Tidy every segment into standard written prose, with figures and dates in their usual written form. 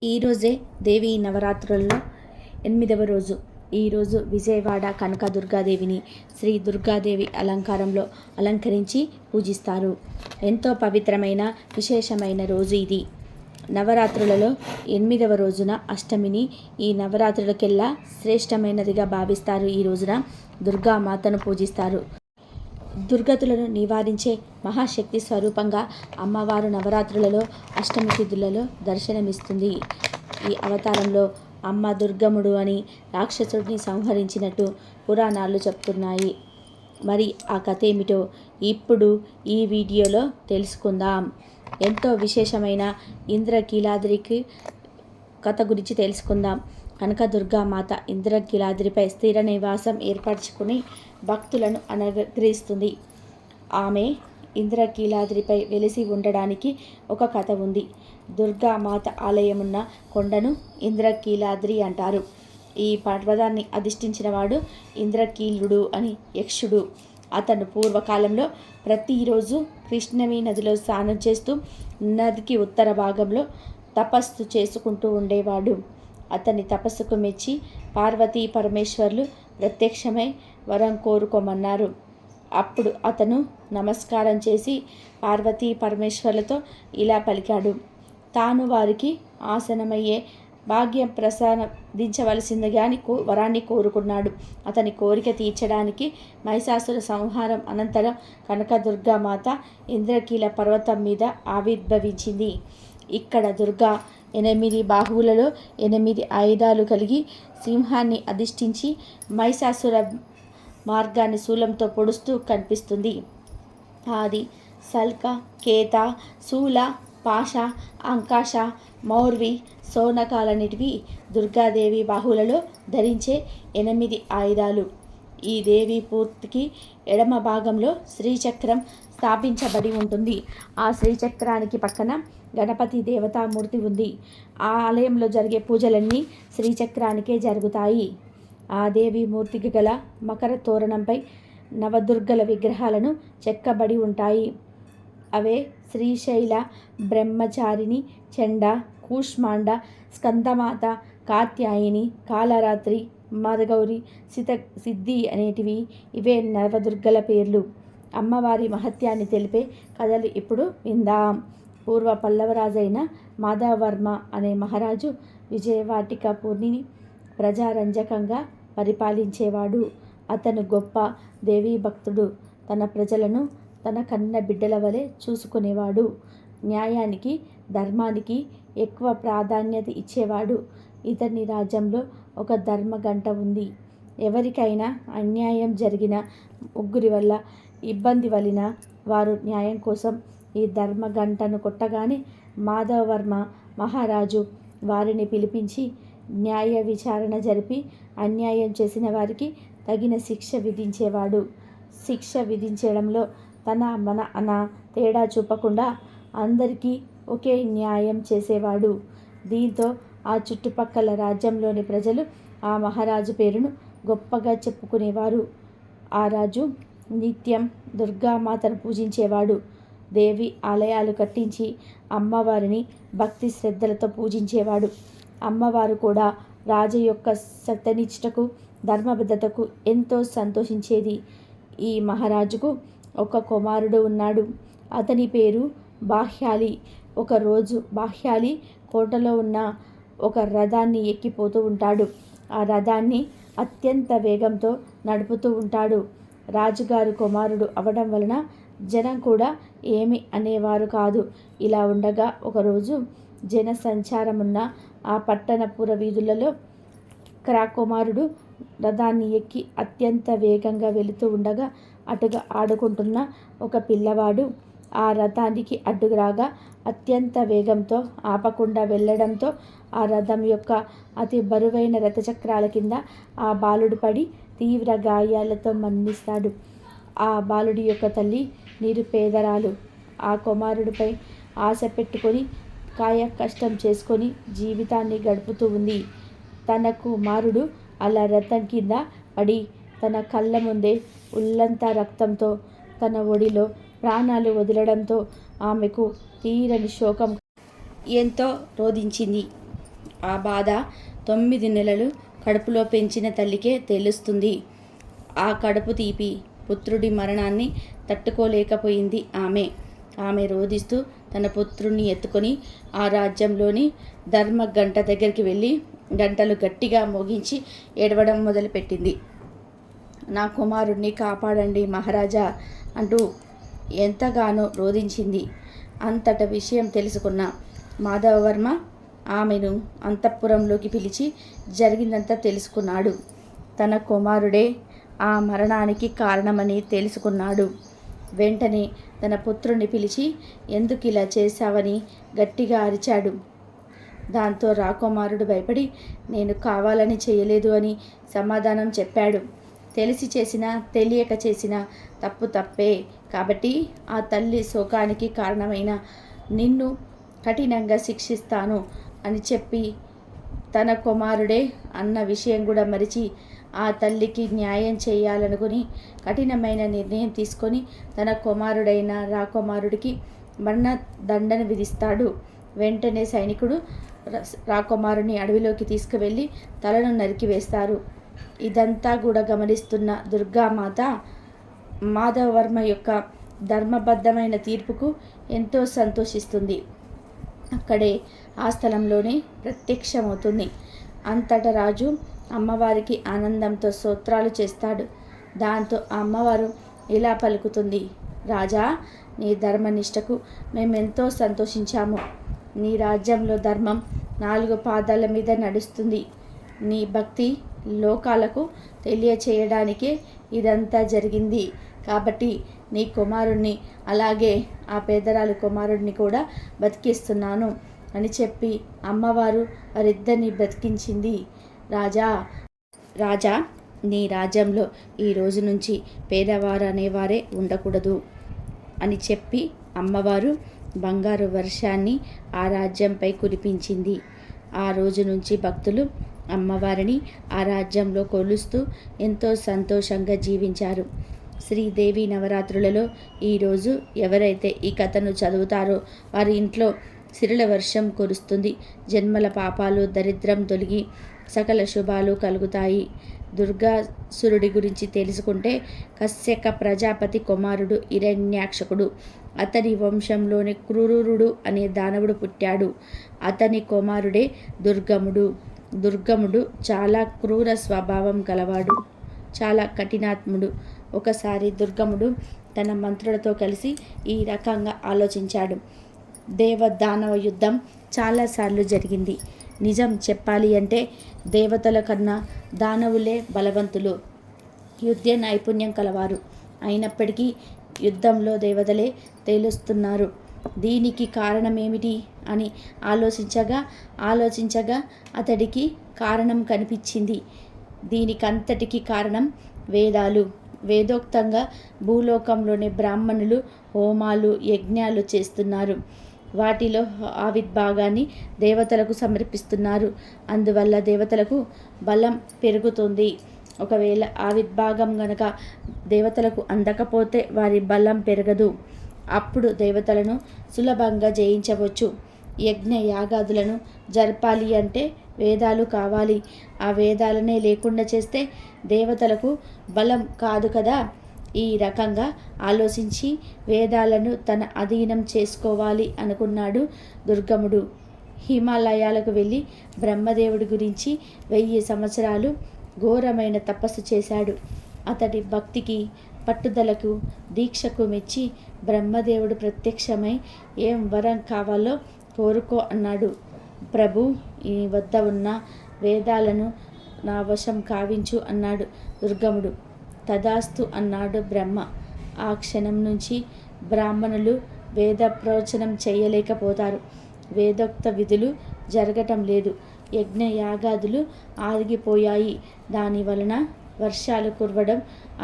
ఈరోజే దేవి నవరాత్రుల్లో 8వ రోజు. ఈరోజు విజయవాడ కనకదుర్గాదేవిని శ్రీ దుర్గాదేవి అలంకారంలో అలంకరించి పూజిస్తారు. ఎంతో పవిత్రమైన విశేషమైన రోజు ఇది. నవరాత్రులలో 8వ రోజున అష్టమిని ఈ నవరాత్రులకెల్లా శ్రేష్టమైనదిగా భావిస్తారు. ఈ రోజున దుర్గామాతను పూజిస్తారు. దుర్గతులను నివారించే మహాశక్తి స్వరూపంగా అమ్మవారు నవరాత్రులలో అష్టమి తిథులలో దర్శనమిస్తుంది. ఈ అవతారంలో అమ్మ దుర్గముడు అని రాక్షసుడిని సంహరించినట్టు పురాణాలు చెప్తున్నాయి. మరి ఆ కథ ఏమిటో ఇప్పుడు ఈ వీడియోలో తెలుసుకుందాం. ఎంతో విశేషమైన ఇంద్రకీలాద్రికి కథ గురించి తెలుసుకుందాం. కనకదుర్గామాత ఇంద్రకీలాద్రిపై స్థిర నివాసం ఏర్పరచుకుని భక్తులను అనుగ్రహిస్తుంది. ఆమె ఇంద్రకీలాద్రిపై వెలిసి ఉండడానికి ఒక కథ ఉంది. దుర్గామాత ఆలయమున్న కొండను ఇంద్రకీలాద్రి అంటారు. ఈ పర్వతాన్ని అధిష్ఠించినవాడు ఇంద్రకీలుడు అని యక్షుడు. అతను పూర్వకాలంలో ప్రతిరోజు కృష్ణవేణి నదిలో స్నానం చేస్తూ నదికి ఉత్తర భాగంలో తపస్సు చేసుకుంటూ ఉండేవాడు. అతని తపస్సుకు మెచ్చి పార్వతీ పరమేశ్వర్లు ప్రత్యక్షమై వరం కోరుకోమన్నారు. అప్పుడు అతను నమస్కారం చేసి పార్వతీ పరమేశ్వర్లతో ఇలా పలికాడు. తాను వారికి ఆసనమయ్యే భాగ్యం ప్రసాదించవలసిందిగా అని వరాన్ని కోరుకున్నాడు. అతని కోరిక తీర్చడానికి మహిషాసుర సంహారం అనంతరం కనకదుర్గామాత ఇంద్రకీల పర్వతం మీద ఆవిర్భవించింది. ఇక్కడ దుర్గా 8 బాహువులలో 8 ఆయుధాలు కలిగి సింహాన్ని అధిష్ఠించి మహిషాసుర మార్గాన్ని శూలంతో పొడుస్తూ కనిపిస్తుంది. ఆది, సల్క, కేత, శూల, పాశ, అంకాశ, మౌర్వి, సోనకాలన్నిటివి దుర్గాదేవి బాహువులలో ధరించే 8 ఆయుధాలు. ఈ దేవి పూర్తికి ఎడమ భాగంలో శ్రీచక్రం స్థాపించబడి ఉంటుంది. ఆ శ్రీచక్రానికి పక్కన గణపతి దేవతామూర్తి ఉంది. ఆ ఆలయంలో జరిగే పూజలన్నీ శ్రీచక్రానికే జరుగుతాయి. ఆ దేవి మూర్తికి గల మకర తోరణంపై నవదుర్గల విగ్రహాలను చెక్కబడి ఉంటాయి. అవే శ్రీశైల, బ్రహ్మచారిణి, చండ, కూష్మాండ, స్కందమాత, కాత్యాయిని, కాలరాత్రి, మదగౌరి, సిద్ధి అనేటివి ఇవే నవదుర్గల పేర్లు. అమ్మవారి మహత్యాన్ని తెలిపే కథలు ఇప్పుడు విందాం. పూర్వ పల్లవరాజైన మాధవవర్మ అనే మహారాజు విజయవాటికపురిని ప్రజారంజకంగా పరిపాలించేవాడు. అతను గొప్ప దేవీ భక్తుడు. తన ప్రజలను తన కన్న బిడ్డల వలె చూసుకునేవాడు. న్యాయానికి, ధర్మానికి ఎక్కువ ప్రాధాన్యత ఇచ్చేవాడు. ఇతని రాజ్యంలో ఒక ధర్మగంట ఉంది. ఎవరికైనా అన్యాయం జరిగిన, ముగ్గురి వల్ల ఇబ్బంది వలిన వారు న్యాయం కోసం ఈ ధర్మగంటను కొట్టగానే మాధవవర్మ మహారాజు వారిని పిలిపించి న్యాయ విచారణ జరిపి అన్యాయం చేసిన వారికి తగిన శిక్ష విధించేవాడు. శిక్ష విధించడంలో తన మన అన తేడా చూపకుండా అందరికీ ఒకే న్యాయం చేసేవాడు. దీంతో ఆ చుట్టుపక్కల రాజ్యంలోని ప్రజలు ఆ మహారాజు పేరును గొప్పగా చెప్పుకునేవారు. ఆ రాజు నిత్యం దుర్గామాతను పూజించేవాడు. దేవి ఆలయాలు కట్టించి అమ్మవారిని భక్తి శ్రద్ధలతో పూజించేవాడు. అమ్మవారు కూడా రాజు యొక్క సత్యనిష్టకు, ధర్మబద్ధతకు ఎంతో సంతోషించేది. ఈ మహారాజుకు ఒక కుమారుడు ఉన్నాడు. అతని పేరు బాహ్యాలి. ఒకరోజు బాహ్యాలి కోటలో ఉన్న ఒక రథాన్ని ఎక్కిపోతూ ఉంటాడు. ఆ రథాన్ని అత్యంత వేగంతో నడుపుతూ ఉంటాడు. రాజుగారు కుమారుడు అవడం వలన జనం కూడా ఏమి అనేవారు కాదు. ఇలా ఉండగా ఒకరోజు జన సంచారమున్న ఆ పట్టణపుర వీధులలో కుమారుడు రథాన్ని ఎక్కి అత్యంత వేగంగా వెళుతూ ఉండగా అటుగా ఆడుకుంటున్న ఒక పిల్లవాడు ఆ రథానికి అడ్డురాగా అత్యంత వేగంతో ఆపకుండా వెళ్ళడంతో ఆ రథం యొక్క అతి బరువైన రథచక్రాల కింద ఆ బాలుడు పడి తీవ్ర గాయాలతో మరణిస్తాడు. ఆ బాలుడి యొక్క తల్లి నిరుపేదరాలు. ఆ కుమారుడిపై ఆశ పెట్టుకొని కాయ కష్టం చేసుకొని జీవితాన్ని గడుపుతూ ఉంది. తన కుమారుడు అలా రథం కింద పడి తన కళ్ళ ముందే ఉల్లంతా రక్తంతో తన ఒడిలో ప్రాణాలు వదలడంతో ఆమెకు తీరని శోకం ఎంతో రోధించింది. ఆ బాధ 9 నెలలు కడుపులో పెంచిన తల్లికే తెలుస్తుంది. ఆ కడుపు తీపి పుత్రుడి మరణాన్ని తట్టుకోలేకపోయింది ఆమె రోదిస్తూ తన పుత్రుణ్ణి ఎత్తుకొని ఆ రాజ్యంలోని ధర్మ గంట దగ్గరికి వెళ్ళి గంటలు గట్టిగా మోగించి ఏడవడం మొదలుపెట్టింది. నా కుమారుణ్ణి కాపాడండి మహారాజా అంటూ ఎంతగానో రోదించింది. అంతట విషయం తెలుసుకున్న మాధవవర్మ ఆమెను అంతఃపురంలోకి పిలిచి జరిగిందంతా తెలుసుకున్నాడు. తన కుమారుడే ఆ మరణానికి కారణమని తెలుసుకున్నాడు. వెంటనే తన పుత్రుణ్ణి పిలిచి ఎందుకు ఇలా చేశావని గట్టిగా అరిచాడు. దాంతో రాకుమారుడు భయపడి నేను కావాలని చేయలేదు అని సమాధానం చెప్పాడు. తెలిసి చేసినా తెలియక చేసిన తప్పు తప్పే కాబట్టి ఆ తల్లి శోకానికి కారణమైన నిన్ను కఠినంగా శిక్షిస్తాను అని చెప్పి తన కుమారుడే అన్న విషయం కూడా మరిచి ఆ తల్లికి న్యాయం చేయాలనుకుని కఠినమైన నిర్ణయం తీసుకొని తన కుమారుడైన రాకుమారుడికి మరణ దండన విధిస్తాడు. వెంటనే సైనికుడు రాకుమారుని అడవిలోకి తీసుకువెళ్ళి తలను నరికివేస్తారు. ఇదంతా కూడా గమనిస్తున్న దుర్గామాత మాధవవర్మ యొక్క ధర్మబద్ధమైన తీర్పుకు ఎంతో సంతోషిస్తుంది. అక్కడే ఆ స్థలంలోనే ప్రత్యక్షమవుతుంది. అంతటా రాజు అమ్మవారికి ఆనందంతో స్తోత్రాలు చేస్తాడు. దాంతో ఆ అమ్మవారు ఇలా పలుకుతుంది, రాజా, నీ ధర్మనిష్టకు మేమెంతో సంతోషించాము. నీ రాజ్యంలో ధర్మం 4 పాదాల మీద నడుస్తుంది. నీ భక్తి లోకాలకు తెలియచేయడానికే ఇదంతా జరిగింది. కాబట్టి నీ కుమారుణ్ణి అలాగే ఆ పేదరాలు కుమారుడిని కూడా బతికిస్తున్నాను అని చెప్పి అమ్మవారు వారిద్దరిని బ్రతికించింది. రాజా, నీ రాజ్యంలో ఈ రోజు నుంచి పేదవారు అనేవారే ఉండకూడదు అని చెప్పి అమ్మవారు బంగారు వర్షాన్ని ఆ రాజ్యంపై కురిపించింది. ఆ రోజు నుంచి భక్తులు అమ్మవారిని ఆ రాజ్యంలో కొలుస్తూ ఎంతో సంతోషంగా జీవించారు. శ్రీదేవి నవరాత్రులలో ఈరోజు ఎవరైతే ఈ కథను చదువుతారో వారి ఇంట్లో సిరుల వర్షం కురుస్తుంది. జన్మల పాపాలు దరిద్రం తొలగి సకల శుభాలు కలుగుతాయి. దుర్గాసురుడి గురించి తెలుసుకుంటే కశ్యక ప్రజాపతి కుమారుడు హిరణ్యాక్షకుడు. అతని వంశంలోని క్రూరుడు అనే దానవుడు పుట్టాడు. అతని కుమారుడే దుర్గముడు చాలా క్రూర స్వభావం గలవాడు, చాలా కఠినాత్ముడు. ఒకసారి దుర్గముడు తన మంత్రులతో కలిసి ఈ రకంగా ఆలోచించాడు. దేవదానవ యుద్ధం చాలాసార్లు జరిగింది. నిజం చెప్పాలి అంటే దేవతల కన్నా దానవులే బలవంతులు, యుద్ధ నైపుణ్యం కలవారు. అయినప్పటికీ యుద్ధంలో దేవతలే తేలుస్తున్నారు. దీనికి కారణమేమిటి అని ఆలోచించగా అతడికి కారణం కనిపించింది. దీనికంతటికి కారణం వేదాలు. వేదోక్తంగా భూలోకంలోని బ్రాహ్మణులు హోమాలు యజ్ఞాలు చేస్తున్నారు. వాటిలో ఆవిర్భాగాన్ని దేవతలకు సమర్పిస్తున్నారు. అందువల్ల దేవతలకు బలం పెరుగుతుంది. ఒకవేళ ఆవిర్భాగం గనక దేవతలకు అందకపోతే వారి బలం పెరగదు. అప్పుడు దేవతలను సులభంగా జయించవచ్చు. యజ్ఞ యాగాదులను జరపాలి అంటే వేదాలు కావాలి. ఆ వేదాలనే లేకుండా చేస్తే దేవతలకు బలం కాదు కదా. ఈ రకంగా ఆలోచించి వేదాలను తన అధీనం చేసుకోవాలి అనుకున్నాడు దుర్గముడు. హిమాలయాలకు వెళ్ళి బ్రహ్మదేవుడి గురించి 1000 సంవత్సరాలు ఘోరమైన తపస్సు చేశాడు. అతడి భక్తికి పట్టుదలకు దీక్షకు మెచ్చి బ్రహ్మదేవుడు ప్రత్యక్షమై ఏం వరం కావాలో కోరుకో అన్నాడు. ప్రభు, ఈ వద్ద ఉన్న వేదాలను నా వశం కావించు అన్నాడు దుర్గముడు. తదాస్తు అన్నాడు బ్రహ్మ. ఆ క్షణం నుంచి బ్రాహ్మణులు వేద ప్రవచనం చేయలేకపోతారు. వేదోక్త విధులు జరగటం లేదు. యజ్ఞ యాగాదులు ఆగిపోయాయి. దాని వలన వర్షాలు కురవడం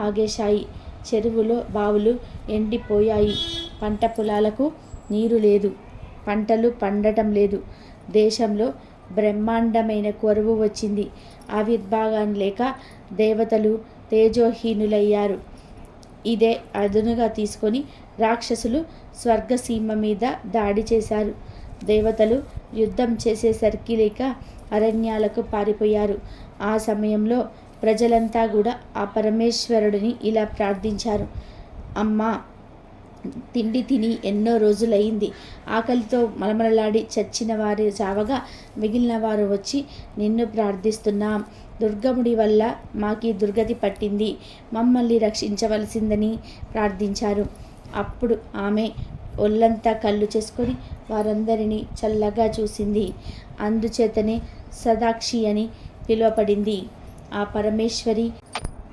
ఆగేశాయి. చెరువులో బావులు ఎండిపోయాయి. పంట పొలాలకు నీరు లేదు. పంటలు పండటం లేదు. దేశంలో బ్రహ్మాండమైన కరువు వచ్చింది. ఆవిర్భాగం లేక దేవతలు తేజోహీనులయ్యారు. ఇదే అదునుగా తీసుకొని రాక్షసులు స్వర్గసీమ మీద దాడి చేశారు. దేవతలు యుద్ధం చేసేసరికి లేక అరణ్యాలకు పారిపోయారు. ఆ సమయంలో ప్రజలంతా కూడా ఆ పరమేశ్వరుడిని ఇలా ప్రార్థించారు. అమ్మా, తిండి తిని ఎన్నో రోజులయ్యింది. ఆకలితో మలమలలాడి చచ్చిన వారి చావగా మిగిలిన వారు వచ్చి నిన్ను ప్రార్థిస్తున్నాం. దుర్గముడి వల్ల మాకి దుర్గతి పట్టింది, మమ్మల్ని రక్షించవలసిందని ప్రార్థించారు. అప్పుడు ఆమె ఒళ్ళంతా కళ్ళు చేసుకొని వారందరినీ చల్లగా చూసింది. అందుచేతనే సదాక్షి అని పిలువపడింది. ఆ పరమేశ్వరి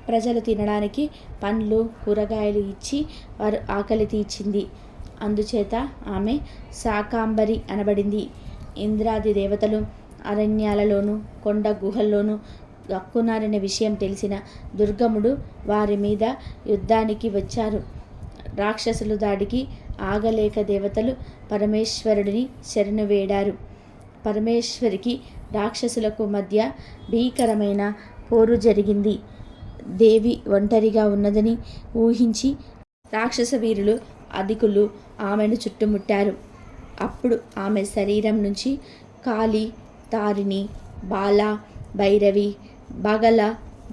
ప్రజలు తినడానికి పండ్లు కూరగాయలు ఇచ్చి వారు ఆకలి తీర్చింది. అందుచేత ఆమె శాకాంబరి అనబడింది. ఇంద్రాది దేవతలు అరణ్యాలలోనూ కొండ గుహల్లోనూ గక్కున్నారనే విషయం తెలిసిన దుర్గముడు వారి మీద యుద్ధానికి వచ్చారు. రాక్షసులు దాడికి ఆగలేక దేవతలు పరమేశ్వరుడిని శరణు వేడారు. పరమేశ్వరికి రాక్షసులకు మధ్య భీకరమైన పోరు జరిగింది. దేవి ఒంటరిగా ఉన్నదని ఊహించి రాక్షస వీరులు అధికులు ఆమెను చుట్టుముట్టారు. అప్పుడు ఆమె శరీరం నుంచి కాళి, తారిణి, బాల, భైరవి, బగల,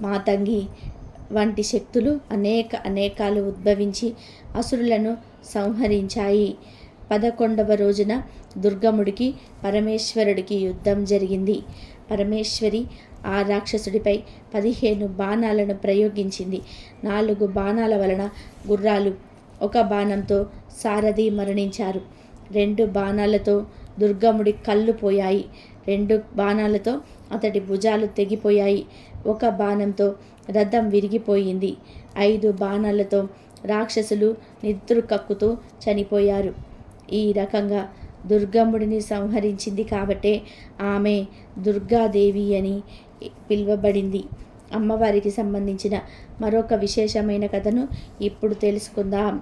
మాతంగి వంటి శక్తులు అనేకాలు ఉద్భవించి అసురులను సంహరించాయి. 11వ రోజున దుర్గముడికి పరమేశ్వరుడికి యుద్ధం జరిగింది. పరమేశ్వరి ఆ రాక్షసుడిపై 15 బాణాలను ప్రయోగించింది. 4 బాణాల వలన గుర్రాలు, 1 బాణంతో సారథి మరణించారు. 2 బాణాలతో దుర్గముడి కళ్ళు పోయాయి. 2 బాణాలతో అతడి భుజాలు తెగిపోయాయి. 1 బాణంతో రథం విరిగిపోయింది. 5 బాణాలతో రాక్షసులు నిద్ర కక్కుతూ చనిపోయారు. ఈ రకంగా దుర్గముడిని సంహరించింది కాబట్టే ఆమె దుర్గాదేవి అని పిలువబడింది. అమ్మవారికి సంబంధించిన మరొక విశేషమైన కథను ఇప్పుడు తెలుసుకుందాం.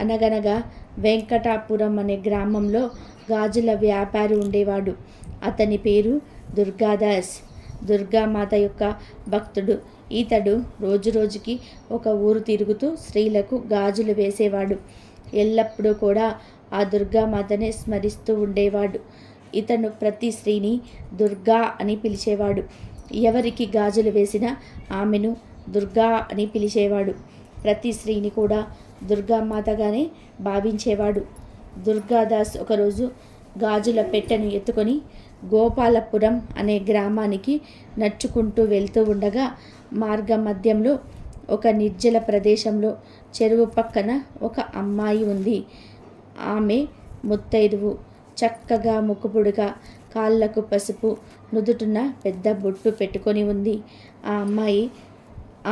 అనగనగా వెంకటాపురం అనే గ్రామంలో గాజుల వ్యాపారి ఉండేవాడు. అతని పేరు దుర్గాదాస్. దుర్గామాత యొక్క భక్తుడు. ఇతడు రోజురోజుకి ఒక ఊరు తిరుగుతూ స్త్రీలకు గాజులు వేసేవాడు. ఎల్లప్పుడూ కూడా ఆ దుర్గామాతనే స్మరిస్తూ ఉండేవాడు. ఇతను ప్రతి స్త్రీని దుర్గా అని పిలిచేవాడు. ఎవరికి గాజులు వేసినా ఆమెను దుర్గా అని పిలిచేవాడు. ప్రతి స్త్రీని కూడా దుర్గామాతగానే భావించేవాడు. దుర్గాదాస్ ఒకరోజు గాజుల పెట్టెను ఎత్తుకొని గోపాలపురం అనే గ్రామానికి నడుచుకుంటూ వెళ్తూ ఉండగా మార్గ మధ్యంలో ఒక నిర్జల ప్రదేశంలో చెరువు పక్కన ఒక అమ్మాయి ఉంది. ఆమె ముత్తైదువు. చక్కగా ముక్కుపుడుగా, కాళ్ళకు పసుపు, నుదుటున పెద్ద బొట్టు పెట్టుకొని ఉంది. ఆ అమ్మాయి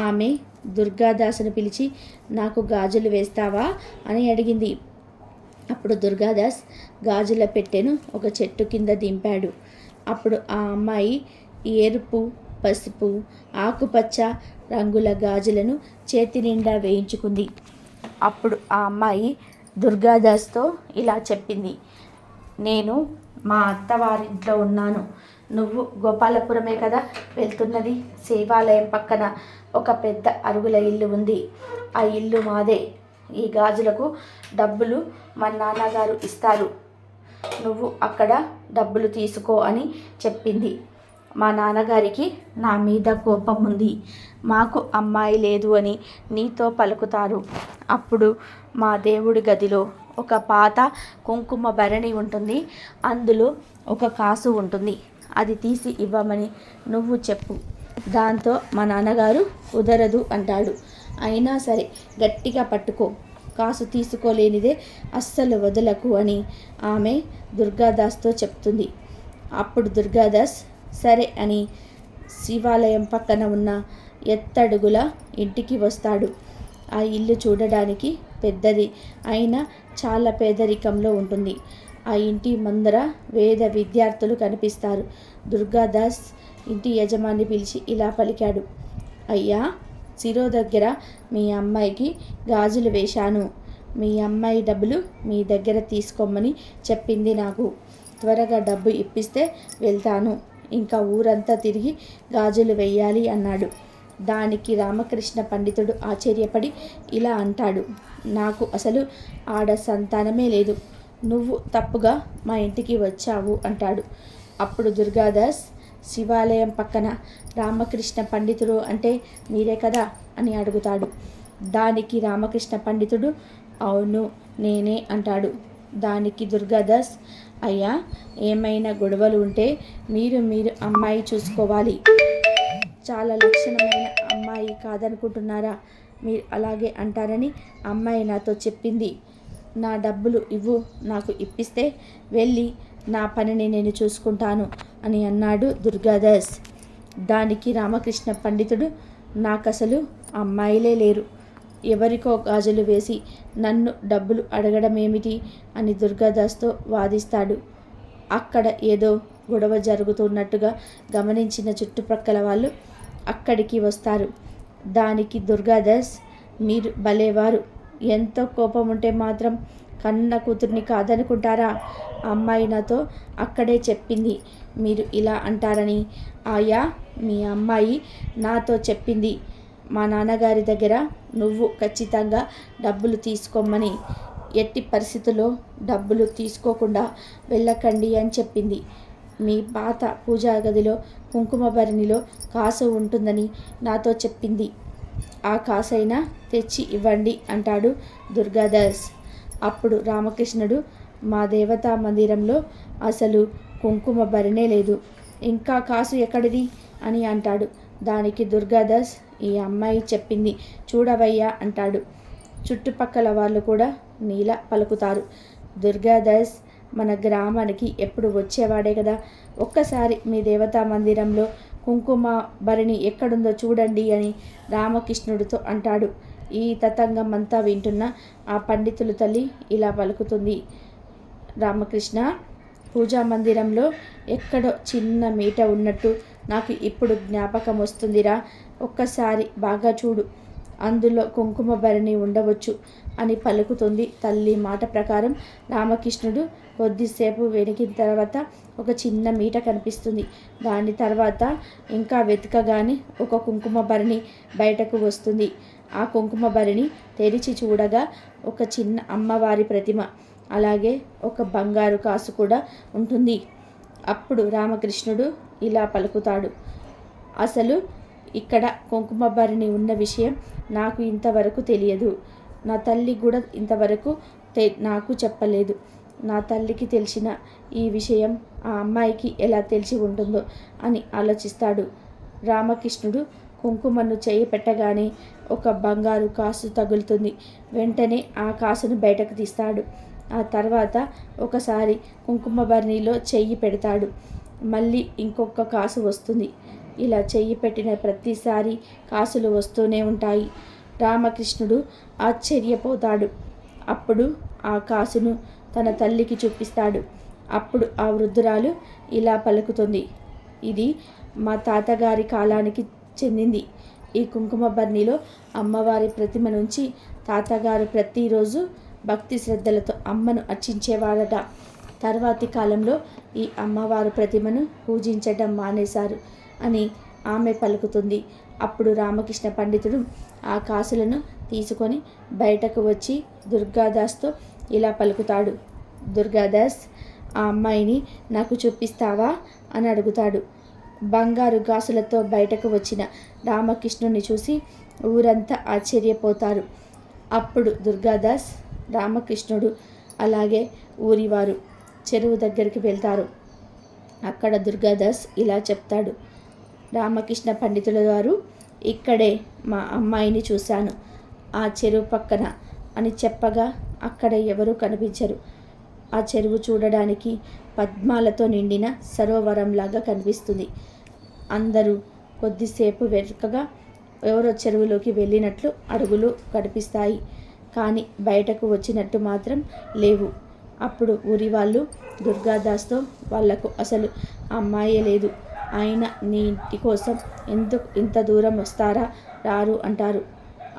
ఆమె దుర్గాదాసును పిలిచి, నాకు గాజులు వేస్తావా అని అడిగింది. అప్పుడు దుర్గాదాస్ గాజుల పెట్టెను ఒక చెట్టు కింద దింపాడు. అప్పుడు ఆ అమ్మాయి ఎరుపు, పసుపు, ఆకుపచ్చ రంగుల గాజులను చేతి నిండా వేయించుకుంది. అప్పుడు ఆ అమ్మాయి దుర్గాదాస్తో ఇలా చెప్పింది, నేను మా అత్తవారింట్లో ఉన్నాను. నువ్వు గోపాలపురమే కదా వెళ్తున్నది. శివాలయం పక్కన ఒక పెద్ద అరుగుల ఇల్లు ఉంది. ఆ ఇల్లు మాదే. ఈ గాజులకు డబ్బులు మా నాన్నగారు ఇస్తారు. నువ్వు అక్కడ డబ్బులు తీసుకో అని చెప్పింది. మా నాన్నగారికి నా మీద కోపం ఉంది. మాకు అమ్మాయి లేదు అని నీతో పలుకుతారు. అప్పుడు మా దేవుడి గదిలో ఒక పాత కుంకుమ భరణి ఉంటుంది. అందులో ఒక కాసు ఉంటుంది. అది తీసి ఇవ్వమని నువ్వు చెప్పు. దాంతో మా నాన్నగారు కుదరదు అంటాడు. అయినా సరే గట్టిగా పట్టుకో. కాసు తీసుకోలేనిదే అస్సలు వదలకు అని ఆమె దుర్గాదాస్తో చెప్తుంది. అప్పుడు దుర్గాదాస్ సరే అని శివాలయం పక్కన ఉన్న ఎత్తడుగుల ఇంటికి వస్తాడు. ఆ ఇల్లు చూడడానికి పెద్దది అయినా చాలా పేదరికంలో ఉంటుంది. ఆ ఇంటి ముందర వేద విద్యార్థులు కనిపిస్తారు. దుర్గాదాస్ ఇంటి యజమాని పిలిచి ఇలా పలికాడు, అయ్యా, శిరో దగ్గర మీ అమ్మాయికి గాజులు వేశాను. మీ అమ్మాయి డబ్బులు మీ దగ్గర తీసుకోమని చెప్పింది నాకు. త్వరగా డబ్బు ఇప్పిస్తే వెళ్తాను. ఇంకా ఊరంతా తిరిగి గాజులు వేయాలి అన్నాడు. దానికి రామకృష్ణ పండితుడు ఆశ్చర్యపడి ఇలా అంటాడు, నాకు అసలు ఆడ సంతానమే లేదు. నువ్వు తప్పుగా మా ఇంటికి వచ్చావు అంటాడు. అప్పుడు దుర్గాదాస్ శివాలయం పక్కన రామకృష్ణ పండితుడు అంటే మీరే కదా అని అడుగుతాడు. దానికి రామకృష్ణ పండితుడు అవును నేనే అంటాడు. దానికి దుర్గాదాస్ అయ్యా ఏమైనా గొడవలు ఉంటే మీరు అమ్మాయి చూసుకోవాలి. చాలా లక్షణమైన అమ్మాయి కాదనుకుంటున్నారా? మీరు అలాగే అంటారని అమ్మాయి నాతో చెప్పింది. నా డబ్బులు ఇవ్వు, నాకు ఇప్పిస్తే వెళ్ళి నా పనిని నేను చూసుకుంటాను అని అన్నాడు దుర్గాదాస్. దానికి రామకృష్ణ పండితుడు నాకసలు అమ్మాయిలే లేరు, ఎవరికో గాజులు వేసి నన్ను డబ్బులు అడగడం ఏమిటి అని దుర్గాదాస్తో వాదిస్తాడు. అక్కడ ఏదో గొడవ జరుగుతున్నట్టుగా గమనించిన చుట్టుప్రక్కల వాళ్ళు అక్కడికి వస్తారు. దానికి దుర్గాదాస్ మీరు భలేవారు, ఎంతో కోపం ఉంటే మాత్రం కన్న కూతుర్ని కాదనుకుంటారా? అమ్మాయి నాతో అక్కడే చెప్పింది మీరు ఇలా అంటారని. ఆయా మీ అమ్మాయి నాతో చెప్పింది మా నాన్నగారి దగ్గర నువ్వు ఖచ్చితంగా డబ్బులు తీసుకోమని, ఎట్టి పరిస్థితుల్లో డబ్బులు తీసుకోకుండా వెళ్ళకండి అని చెప్పింది. మీ పాత పూజా గదిలో కుంకుమ భరణిలో కాసు ఉంటుందని నాతో చెప్పింది. ఆ కాసైనా తెచ్చి ఇవ్వండి అంటాడు దుర్గాదాస్. అప్పుడు రామకృష్ణుడు మా దేవతా మందిరంలో అసలు కుంకుమ భరణే లేదు, ఇంకా కాసు ఎక్కడిది అని అంటాడు. దానికి దుర్గాదాస్ ఈ అమ్మాయి చెప్పింది చూడవయ్యా అంటాడు. చుట్టుపక్కల వాళ్ళు కూడా నీలా పలుకుతారు. దుర్గాదాస్ మన గ్రామానికి ఎప్పుడు వచ్చేవాడే కదా, ఒక్కసారి మీ దేవతా మందిరంలో కుంకుమ భరణి ఎక్కడుందో చూడండి అని రామకృష్ణుడితో అంటాడు. ఈ తతంగం అంతా వింటున్న ఆ పండితుల తల్లి ఇలా పలుకుతుంది. రామకృష్ణ, పూజా మందిరంలో ఎక్కడో చిన్న మీట ఉన్నట్టు నాకు ఇప్పుడు జ్ఞాపకం వస్తుందిరా, ఒక్కసారి బాగా చూడు, అందులో కుంకుమ భరణి ఉండవచ్చు అని పలుకుతుంది. తల్లి మాట ప్రకారం రామకృష్ణుడు కొద్దిసేపు వెనికిన తర్వాత ఒక చిన్న మీట కనిపిస్తుంది. దాని తర్వాత ఇంకా వెతకగానే ఒక కుంకుమ భరణి బయటకు వస్తుంది. ఆ కుంకుమ భరణి తెరిచి చూడగా ఒక చిన్న అమ్మవారి ప్రతిమ, అలాగే ఒక బంగారు కాసు కూడా ఉంటుంది. అప్పుడు రామకృష్ణుడు ఇలా పలుకుతాడు, అసలు ఇక్కడ కుంకుమ భరణి ఉన్న విషయం నాకు ఇంతవరకు తెలియదు. నా తల్లి కూడా ఇంతవరకు నాకు చెప్పలేదు. నా తల్లికి తెలిసిన ఈ విషయం ఆ అమ్మాయికి ఎలా తెలిసి ఉంటుందో అని ఆలోచిస్తాడు. రామకృష్ణుడు కుంకుమను చేయి పెట్టగానే ఒక బంగారు కాసు తగులుతుంది. వెంటనే ఆ కాసును బయటకు తీస్తాడు. ఆ తర్వాత ఒకసారి కుంకుమ భరణిలో చెయ్యి పెడతాడు. మళ్ళీ ఇంకొక కాసు వస్తుంది. ఇలా చెయ్యి పెట్టిన ప్రతిసారి కాసులు వస్తూనే ఉంటాయి. రామకృష్ణుడు ఆశ్చర్యపోతాడు. అప్పుడు ఆ కాసును తన తల్లికి చూపిస్తాడు. అప్పుడు ఆ వృద్ధురాలు ఇలా పలుకుతుంది, ఇది మా తాతగారి కాలానికి చెందింది. ఈ కుంకుమ భరణిలో అమ్మవారి ప్రతిమ నుంచి తాతగారు ప్రతిరోజు భక్తి శ్రద్ధలతో అమ్మను అర్చించేవాడట. తర్వాతి కాలంలో ఈ అమ్మవారు ప్రతిమను పూజించడం మానేశారు అని ఆమె పలుకుతుంది. అప్పుడు రామకృష్ణ పండితుడు ఆ కాసులను తీసుకొని బయటకు వచ్చి దుర్గాదాస్తో ఇలా పలుకుతాడు, దుర్గాదాస్, ఆ అమ్మాయిని నాకు చూపిస్తావా అని అడుగుతాడు. బంగారు గాసులతో బయటకు వచ్చిన రామకృష్ణుని చూసి ఊరంతా ఆశ్చర్యపోతారు. అప్పుడు దుర్గాదాస్, రామకృష్ణుడు అలాగే ఊరివారు చెరువు దగ్గరికి వెళ్తారు. అక్కడ దుర్గాదాస్ ఇలా చెప్తాడు, రామకృష్ణ పండితుల వారు, ఇక్కడే మా అమ్మాయిని చూశాను ఆ చెరువు పక్కన అని చెప్పగా అక్కడ ఎవరూ కనిపించరు. ఆ చెరువు చూడడానికి పద్మాలతో నిండిన సరోవరంలాగా కనిపిస్తుంది. అందరూ కొద్దిసేపు వెనుకగా ఎవరో చెరువులోకి వెళ్ళినట్లు అడుగులు కనిపిస్తాయి, కానీ బయటకు వచ్చినట్టు మాత్రం లేవు. అప్పుడు ఊరి వాళ్ళు దుర్గాదాస్తో వాళ్లకు అసలు అమ్మాయే లేదు, ఆయన నీ ఇంటి కోసం ఎందుకు ఇంత దూరం వస్తారా, రారు అంటారు.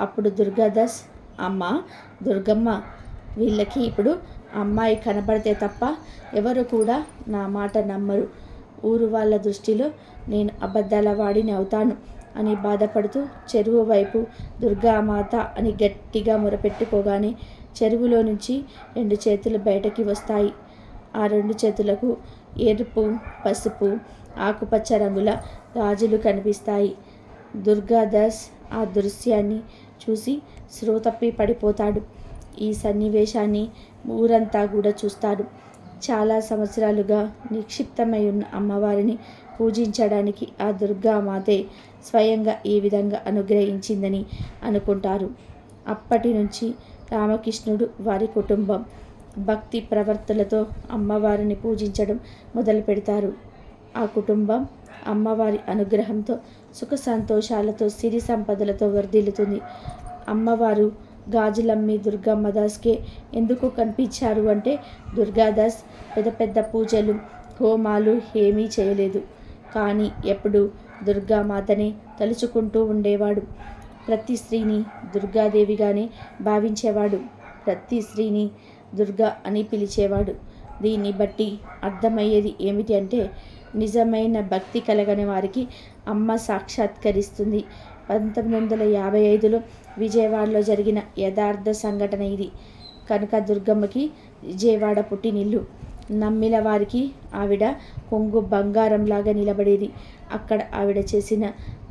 అప్పుడు దుర్గాదాస్, అమ్మ దుర్గమ్మ, వీళ్ళకి ఇప్పుడు అమ్మాయి కనబడితే తప్ప ఎవరు కూడా నా మాట నమ్మరు. ఊరు వాళ్ళ దృష్టిలో నేను అబద్ధాల వాడిని అవుతాను అని బాధపడుతూ చెరువు వైపు దుర్గామాత అని గట్టిగా మొరపెట్టుకోగానే చెరువులో నుంచి 2 చేతులు బయటకి వస్తాయి. ఆ 2 చేతులకు ఎరుపు, పసుపు, ఆకుపచ్చ రంగుల గాజులు కనిపిస్తాయి. దుర్గాదాస్ ఆ దృశ్యాన్ని చూసి శ్రోతప్పి పడిపోతాడు. ఈ సన్నివేశాన్ని ఊరంతా కూడా చూస్తాడు. చాలా సంవత్సరాలుగా నిక్షిప్తమై ఉన్న అమ్మవారిని పూజించడానికి ఆ దుర్గామాతే స్వయంగా ఈ విధంగా అనుగ్రహించిందని అనుకుంటారు. అప్పటి నుంచి రామకృష్ణుడు, వారి కుటుంబం భక్తి ప్రవర్తనలతో అమ్మవారిని పూజించడం మొదలు పెడతారు. ఆ కుటుంబం అమ్మవారి అనుగ్రహంతో సుఖ సంతోషాలతో సిరి సంపదలతో వర్ధిల్లుతుంది. అమ్మవారు గాజులమ్మి దుర్గమ్మదాస్కే ఎందుకు కనిపించారు అంటే, దుర్గాదాస్ పెద్ద పెద్ద పూజలు, హోమాలు ఏమీ చేయలేదు. కానీ ఎప్పుడు దుర్గామాతనే తలుచుకుంటూ ఉండేవాడు. ప్రతి స్త్రీని దుర్గాదేవిగానే భావించేవాడు. ప్రతి స్త్రీని దుర్గా అని పిలిచేవాడు. దీన్ని బట్టి అర్థమయ్యేది ఏమిటి అంటే, నిజమైన భక్తి కలగని వారికి అమ్మ సాక్షాత్కరిస్తుంది. 1955లో విజయవాడలో జరిగిన యథార్థ సంఘటన ఇది. కనకదుర్గమ్మకి విజయవాడ పుట్టినిల్లు. నమ్మిన వారికి ఆవిడ కొంగు బంగారంలాగా నిలబడేది. అక్కడ ఆవిడ చేసిన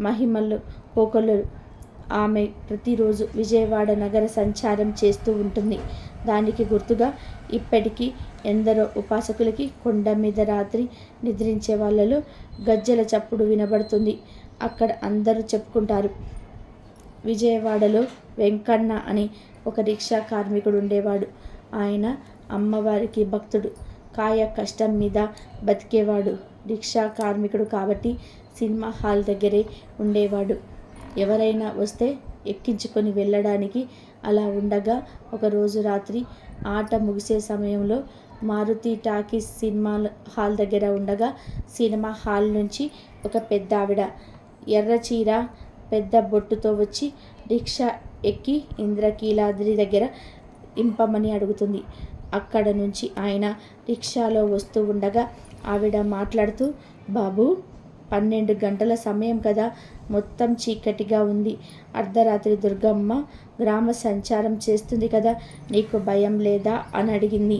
మహిమలు కోకొల్లలు. ఆమె ప్రతిరోజు విజయవాడ నగర సంచారం చేస్తూ ఉంటుంది. దానికి గుర్తుగా ఇప్పటికీ ఎందరో ఉపాసకులకి కొండ మీద రాత్రి నిద్రించే వాళ్ళలో గజ్జెల చప్పుడు వినబడుతుంది. అక్కడ అందరూ చెప్పుకుంటారు. విజయవాడలో వెంకన్న అని ఒక రిక్షా కార్మికుడు ఉండేవాడు. ఆయన అమ్మవారికి భక్తుడు. కాయ కష్టం మీద బతికేవాడు. రిక్షా కార్మికుడు కాబట్టి సినిమా హాల్ దగ్గరే ఉండేవాడు. ఎవరైనా వస్తే ఎక్కించుకొని వెళ్ళడానికి అలా ఉండగా ఒకరోజు రాత్రి ఆట ముగిసే సమయంలో మారుతి టాకీస్ సినిమా హాల్ దగ్గర ఉండగా సినిమా హాల్ నుంచి ఒక పెద్ద ఆవిడ ఎర్ర చీర, పెద్ద బొట్టుతో వచ్చి రిక్షా ఎక్కి ఇంద్రకీలాద్రి దగ్గర ఇంపమని అడుగుతుంది. అక్కడ నుంచి ఆయన రిక్షాలో వస్తూ ఉండగా ఆవిడ మాట్లాడుతూ, బాబు 12 గంటల సమయం కదా, మొత్తం చీకటిగా ఉంది. అర్ధరాత్రి దుర్గమ్మ గ్రామ సంచారం చేస్తుంది కదా, నీకు భయం లేదా అని అడిగింది.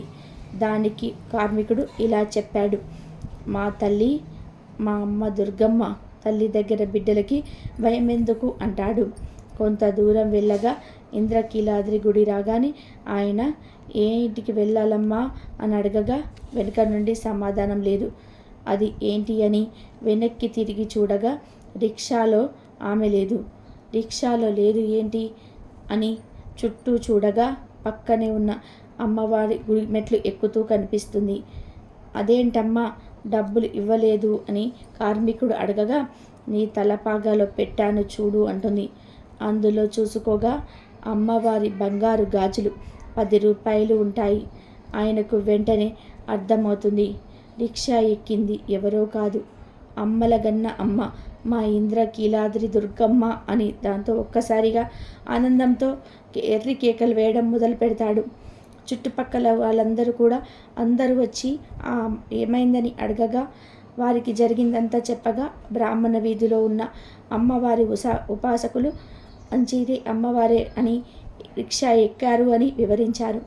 దానికి కార్మికుడు ఇలా చెప్పాడు, మా తల్లి, మా అమ్మ దుర్గమ్మ తల్లి దగ్గర బిడ్డలకి భయం ఎందుకు అంటాడు. కొంత దూరం వెళ్ళగా ఇంద్రకీలాద్రి గుడి రాగానే ఆయన ఏ ఇంటికి వెళ్ళాలమ్మా అని అడగగా వెనుక నుండి సమాధానం లేదు. అది ఏంటి అని వెనక్కి తిరిగి చూడగా రిక్షాలో ఆమె లేదు. రిక్షాలో లేదు ఏంటి అని చుట్టూ చూడగా పక్కనే ఉన్న అమ్మవారి గుడి మెట్లు ఎక్కుతూ కనిపిస్తుంది. అదేంటమ్మా డబ్బులు ఇవ్వలేదు అని కార్మికుడు అడగగా, నీ తలపాగాలో పెట్టాను చూడు అంటుంది. అందులో చూసుకోగా అమ్మవారి బంగారు గాజులు 10 రూపాయలు ఉంటాయి. ఆయనకు వెంటనే అర్థమవుతుంది. రిక్షా ఎక్కింది ఎవరో కాదు, అమ్మలగన్న అమ్మ, మా ఇంద్రకీలాద్రి దుర్గమ్మ అని. దాంతో ఒక్కసారిగా ఆనందంతో ఎర్రి కేకలు వేయడం మొదలు పెడతాడు. చుట్టుపక్కల వాళ్ళందరూ కూడా అందరూ వచ్చి ఏమైందని అడగగా వారికి జరిగిందంతా చెప్పగా బ్రాహ్మణ వీధిలో ఉన్న అమ్మవారి ఉపాసకులు అంజీదే అమ్మవారే అని రిక్షా ఎక్కారు అని వివరించారు.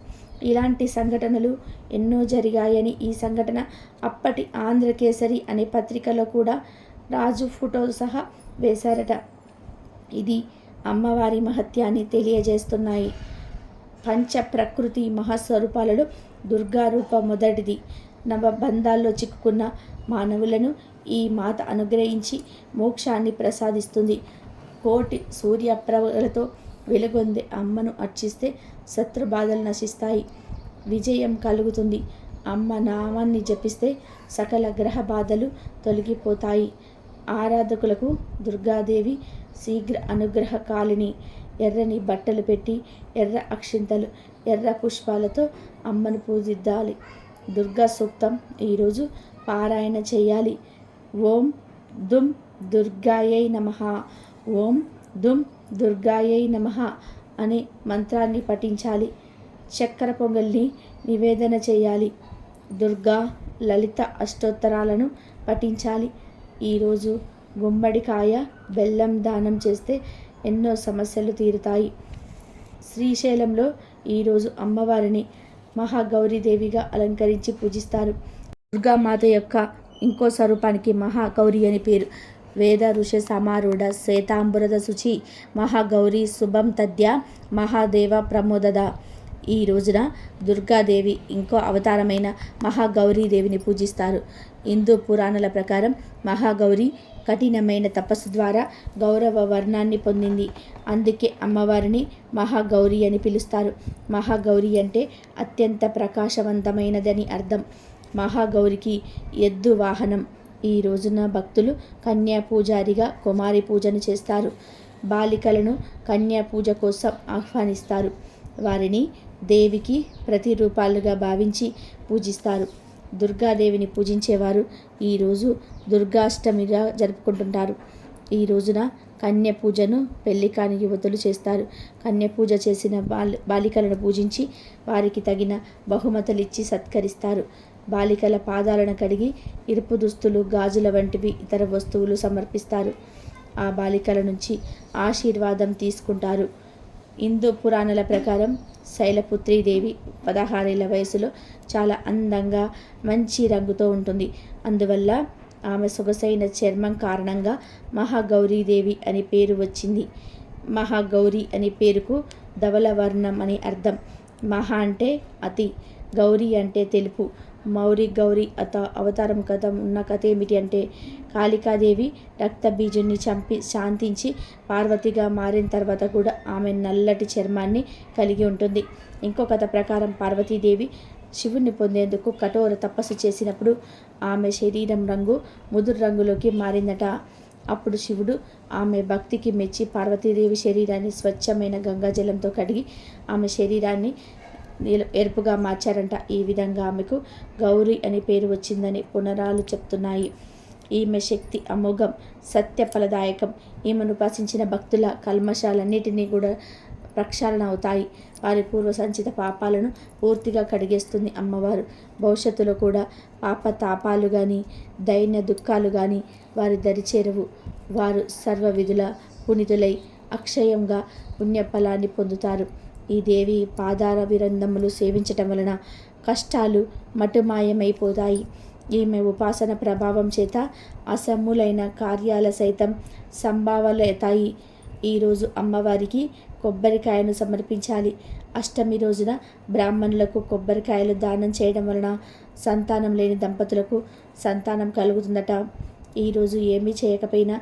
ఇలాంటి సంఘటనలు ఎన్నో జరిగాయని ఈ సంఘటన అప్పటి ఆంధ్రకేసరి అనే పత్రికలో కూడా రాజు ఫోటో సహా వేశారట. ఇది అమ్మవారి మహత్యాన్ని తెలియజేస్తున్నాయి. పంచ ప్రకృతి మహాస్వరూపాలలో దుర్గా రూపం మొదటిది. నవబంధాల్లో చిక్కుకున్న మానవులను ఈ మాత అనుగ్రహించి మోక్షాన్ని ప్రసాదిస్తుంది. కోటి సూర్యప్రభలతో వెలుగొందే అమ్మను అర్చిస్తే శత్రుబాధలు నశిస్తాయి, విజయం కలుగుతుంది. అమ్మ నామాన్ని జపిస్తే సకల గ్రహ బాధలు తొలగిపోతాయి. ఆరాధకులకు దుర్గాదేవి శీఘ్ర అనుగ్రహ కాలిని. ఎర్రని బట్టలు పెట్టి ఎర్ర అక్షింతలు, ఎర్ర పుష్పాలతో అమ్మను పూజిద్దాలి. దుర్గా సూక్తం ఈరోజు పారాయణ చేయాలి. ఓం దుమ్ దుర్గాయై నమః, ఓం దుమ్ దుర్గాయై నమః అనే మంత్రాన్ని పఠించాలి. చక్కెర పొంగల్ని నివేదన చేయాలి. దుర్గా లలిత అష్టోత్తరాలను పఠించాలి. ఈరోజు గుమ్మడికాయ బెల్లం దానం చేస్తే ఎన్నో సమస్యలు తీరుతాయి. శ్రీశైలంలో ఈరోజు అమ్మవారిని మహాగౌరీదేవిగా అలంకరించి పూజిస్తారు. దుర్గామాత యొక్క ఇంకో స్వరూపానికి మహాగౌరి అని పేరు. వేద ఋషి సమారూఢ శ్వేతాంబురద శుచి మహాగౌరీ శుభం తద్య మహాదేవ ప్రమోదద. ఈ రోజున దుర్గాదేవి ఇంకో అవతారమైన మహాగౌరీదేవిని పూజిస్తారు. హిందూ పురాణాల ప్రకారం మహాగౌరి కఠినమైన తపస్సు ద్వారా గౌరవ వర్ణాన్ని పొందింది. అందుకే అమ్మవారిని మహాగౌరి అని పిలుస్తారు. మహాగౌరి అంటే అత్యంత ప్రకాశవంతమైనదని అర్థం. మహాగౌరికి ఎద్దు వాహనం. ఈ రోజున భక్తులు కన్యా పూజారిగా కుమారి పూజను చేస్తారు. బాలికలను కన్యా పూజ కోసం ఆహ్వానిస్తారు. వారిని దేవికి ప్రతిరూపాలుగా భావించి పూజిస్తారు. దుర్గాదేవిని పూజించేవారు ఈరోజు దుర్గాష్టమిగా జరుపుకుంటుంటారు. ఈ రోజున కన్య పూజను పెళ్లి కాని యువతులు చేస్తారు. కన్య పూజ చేసిన బాలికలను పూజించి వారికి తగిన బహుమతులిచ్చి సత్కరిస్తారు. బాలికల పాదాలను కడిగి ఇరుపు దుస్తులు, గాజుల వంటివి ఇతర వస్తువులు సమర్పిస్తారు. ఆ బాలికల నుంచి ఆశీర్వాదం తీసుకుంటారు. హిందూ పురాణాల ప్రకారం శైలపుత్రీదేవి 16 ఏళ్ల వయసులో చాలా అందంగా మంచి రంగుతో ఉంటుంది. అందువల్ల ఆమె సొగసైన చర్మం కారణంగా మహాగౌరీదేవి అని పేరు వచ్చింది. మహాగౌరి అనే పేరుకు ధవలవర్ణం అని అర్థం. మహా అంటే అతి, గౌరీ అంటే తెలుపు. మౌరి గౌరీ అవతారం కథ ఉన్న కథ ఏమిటి అంటే, కాళికాదేవి రక్తబీజుని చంపి శాంతించి పార్వతిగా మారిన తర్వాత కూడా ఆమె నల్లటి చర్మాన్ని కలిగి ఉంటుంది. ఇంకో కథ ప్రకారం పార్వతీదేవి శివుణ్ణి పొందేందుకు కఠోర తపస్సు చేసినప్పుడు ఆమె శరీరం రంగు ముదురు రంగులోకి మారిందట. అప్పుడు శివుడు ఆమె భక్తికి మెచ్చి పార్వతీదేవి శరీరాన్ని స్వచ్ఛమైన గంగాజలంతో కడిగి ఆమె శరీరాన్ని ఎరుపుగా మార్చారంట. ఈ విధంగా ఆమెకు గౌరీ అని పేరు వచ్చిందని పునరాలు చెప్తున్నాయి. ఈమె శక్తి అమోఘం, సత్య ఫలదాయకం. ఈమెను ఉపాసించిన భక్తుల కల్మషాలన్నిటినీ కూడా ప్రక్షాళన అవుతాయి. వారి పూర్వ సంచిత పాపాలను పూర్తిగా కడిగేస్తుంది అమ్మవారు. భవిష్యత్తులో కూడా పాప తాపాలు కానీ దైన్య దుఃఖాలు కానీ వారి దరిచేరవు. వారు సర్వ విధుల పునితులై అక్షయంగా పుణ్యఫలాన్ని పొందుతారు. ఈ దేవి పాదార విరందములు సేవించటం వలన కష్టాలు మటుమాయమైపోతాయి. ఈమె ఉపాసన ప్రభావం చేత అసమ్ములైన కార్యాల సైతం సంభావలవుతాయి. ఈరోజు అమ్మవారికి కొబ్బరికాయను సమర్పించాలి. అష్టమి రోజున బ్రాహ్మణులకు కొబ్బరికాయలు దానం చేయడం వలన సంతానం లేని దంపతులకు సంతానం కలుగుతుందట. ఈరోజు ఏమీ చేయకపోయినా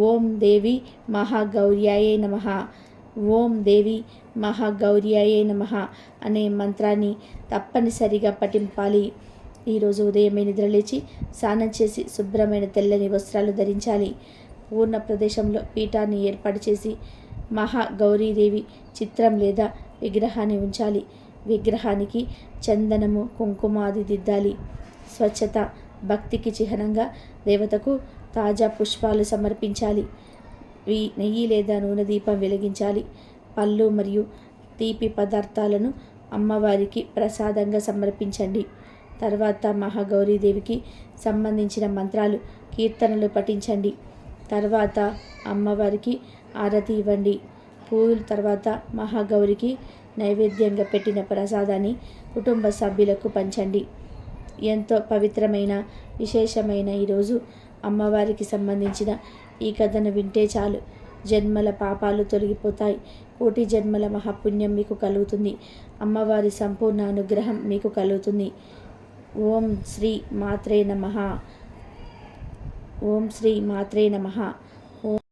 ఓం దేవి మహాగౌర్యాయే నమః, ఓం దేవి మహాగౌర్యాయే నమః అనే మంత్రాన్ని తప్పనిసరిగా పఠింపాలి. ఈరోజు ఉదయమే నిద్రలేచి స్నానం చేసి శుభ్రమైన తెల్లని వస్త్రాలు ధరించాలి. పూర్ణ ప్రదేశంలో పీఠాన్ని ఏర్పాటు చేసి మహాగౌరీదేవి చిత్రం లేదా విగ్రహాన్ని ఉంచాలి. విగ్రహానికి చందనము, కుంకుమాది దిద్దాలి. స్వచ్ఛత భక్తికి చిహ్నంగా దేవతకు తాజా పుష్పాలు సమర్పించాలి. నెయ్యి లేదా నూనె దీపం వెలిగించాలి. పళ్ళు మరియు తీపి పదార్థాలను అమ్మవారికి ప్రసాదంగా సమర్పించండి. తర్వాత మహాగౌరీదేవికి సంబంధించిన మంత్రాలు, కీర్తనలు పఠించండి. తర్వాత అమ్మవారికి ఆరతి ఇవ్వండి. పూజల తర్వాత మహాగౌరికి నైవేద్యంగా పెట్టిన ప్రసాదాన్ని కుటుంబ సభ్యులకు పంచండి. ఎంతో పవిత్రమైన విశేషమైన ఈరోజు అమ్మవారికి సంబంధించిన ఈ కథను వింటే చాలు, జన్మల పాపాలు తొలగిపోతాయి. కోటి జన్మల మహాపుణ్యం మీకు కలుగుతుంది. అమ్మవారి సంపూర్ణ అనుగ్రహం మీకు కలుగుతుంది. ఓం శ్రీ మాత్రే నమః. ఓం శ్రీ మాత్రే నమః.